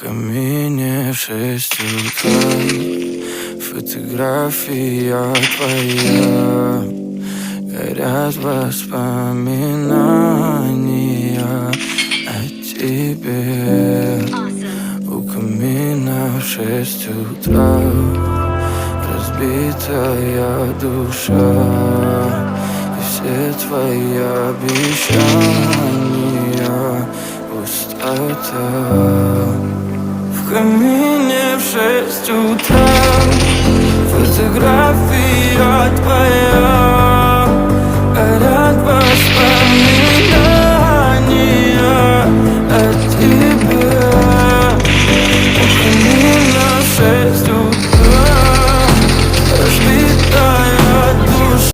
камине в 6 утра. Фотография твоя, горят воспоминания о тебе. У камина в 6 утра разбитая душа, и все твои обещания пустота. В камине в 6 утра фотография твоя,